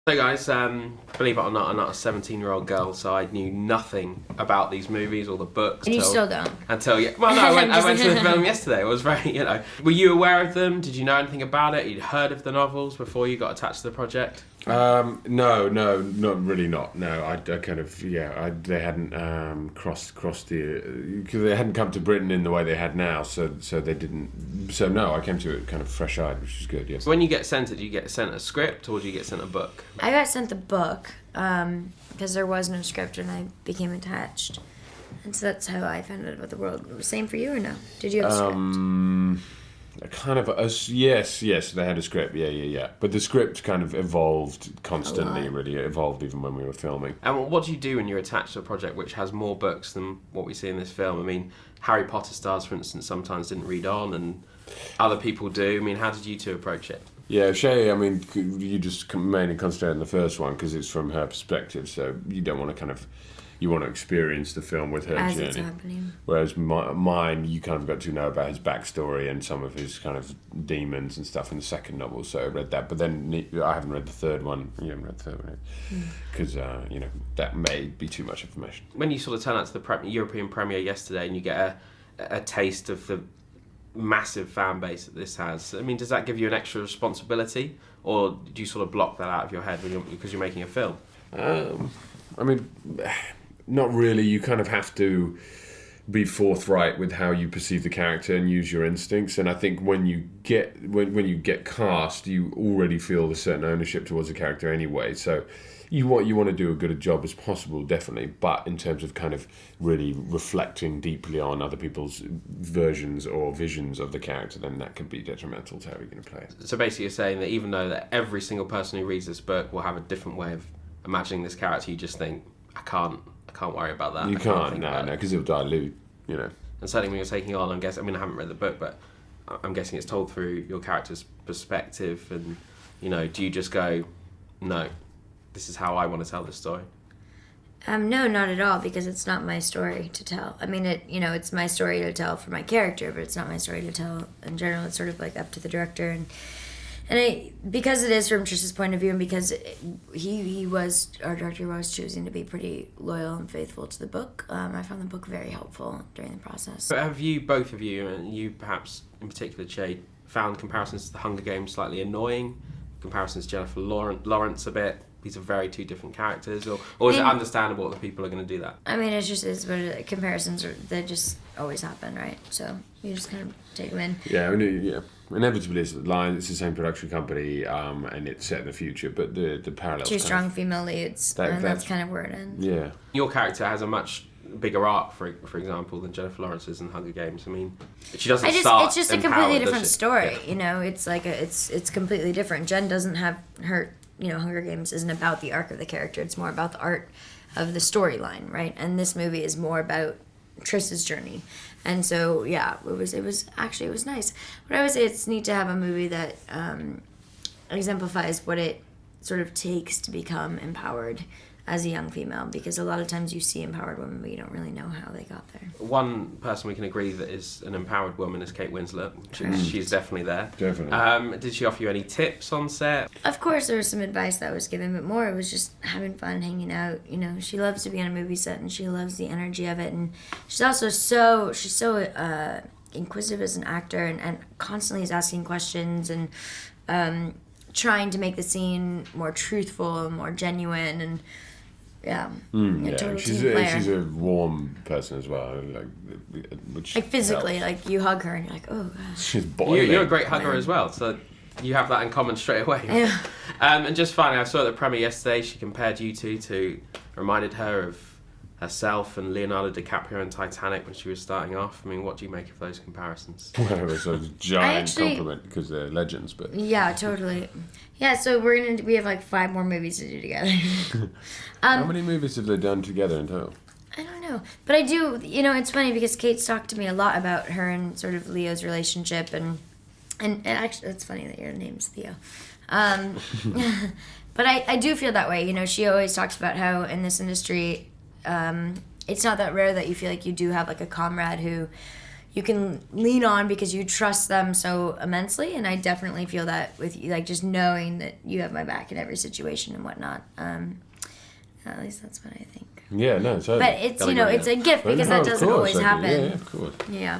So guys, believe it or not, I'm not a 17-year-old girl, so I knew nothing about these movies or the books. And you still don't. Well, no, I went to the film yesterday. It was very, Were you aware of them? Did you know anything about it? You'd heard of the novels before you got attached to the project? No, not really. Not no. I kind of they hadn't crossed the because they hadn't come to Britain in the way they had now. So they didn't. So no, I came to it kind of fresh-eyed, which is good. Yes. When you get sent it, do you get sent a script or do you get sent a book? I got sent the book because there was no script and I became attached, and so that's how I found out about the world. Same for you or no? Did you have a script? Kind of yes, they had a script, yeah. But the script kind of evolved constantly, really. It evolved even when we were filming. And what do you do when you're attached to a project which has more books than what we see in this film? I mean, Harry Potter stars, for instance, sometimes didn't read on, and other people do. I mean, how did you two approach it? Yeah, Shay, I mean, you just mainly concentrate on the first one because it's from her perspective, so you don't want to you want to experience the film with her As journey. it's happening. Whereas mine, you kind of got to know about his backstory and some of his kind of demons and stuff in the second novel, so I read that. But then I haven't read the third one. You haven't read the third one because that may be too much information. When you sort of turn out to the European premiere yesterday and you get a taste of the massive fan base that this has, I mean, does that give you an extra responsibility, or do you sort of block that out of your head because you're making a film? I mean, not really. You kind of have to be forthright with how you perceive the character and use your instincts. And I think when you get cast, you already feel a certain ownership towards the character anyway. So you want to do as good a job as possible, definitely. But in terms of kind of really reflecting deeply on other people's versions or visions of the character, then that could be detrimental to how you're going to play it. So basically, you're saying that even though that every single person who reads this book will have a different way of imagining this character, you just think, I can't worry about that. You can't, because it'll dilute, And certainly when you're taking on, I haven't read the book, but I'm guessing it's told through your character's perspective, and, do you just go, no, this is how I want to tell this story? No, not at all, because it's not my story to tell. I mean, it's my story to tell for my character, but it's not my story to tell in general. It's sort of like up to the director, and because it is from Trish's point of view, and because our director was choosing to be pretty loyal and faithful to the book, I found the book very helpful during the process. But have you, both of you, and you perhaps in particular, Jade, found comparisons to the Hunger Games slightly annoying? Comparisons to Jennifer Lawrence a bit? These are very two different characters, or is it understandable that people are going to do that? I mean, comparisons they just always happen, right? So you just kind of take them in. Yeah. Inevitably, it's the same production company, and it's set in the future, but the parallels. Two strong female leads, and that's kind of where it ends. Yeah. Your character has a much bigger arc, for example, than Jennifer Lawrence's in Hunger Games. I mean, she doesn't start. It's just a completely different story. Yeah. It's like it's completely different. Jen doesn't have her. Hunger Games isn't about the arc of the character. It's more about the art of the storyline, right? And this movie is more about Trish's journey. And so, yeah, it was nice. But I would say it's neat to have a movie that exemplifies what it sort of takes to become empowered as a young female, because a lot of times you see empowered women, but you don't really know how they got there. One person we can agree that is an empowered woman is Kate Winslet. She's definitely there. Definitely. Did she offer you any tips on set? Of course, there was some advice that was given, but more it was just having fun, hanging out. She loves to be on a movie set, and she loves the energy of it, and she's also so inquisitive as an actor, and constantly is asking questions and trying to make the scene more truthful and more genuine, and total she's team player. She's a warm person as well, like physically, helps. Like you hug her and you're like, oh gosh. She's boiling. You're a great hugger as well, so you have that in common straight away. Yeah. And just finally, I saw at the premiere yesterday, she compared you two to, reminded her of herself and Leonardo DiCaprio in Titanic when she was starting off. I mean, what do you make of those comparisons? Well, it was a giant compliment because they're legends, but yeah, totally. Yeah, so we have like 5 more movies to do together. How many movies have they done together in total? I don't know, but I do. It's funny because Kate's talked to me a lot about her and sort of Leo's relationship, and actually, it's funny that your name's Theo. But I do feel that way. She always talks about how in this industry, it's not that rare that you feel like you do have like a comrade who you can lean on because you trust them so immensely. And I definitely feel that with you, like just knowing that you have my back in every situation and whatnot. At least that's what I think. Yeah, no, totally. But it's, you know, it's a gift because that doesn't always happen. Yeah, of course. Yeah.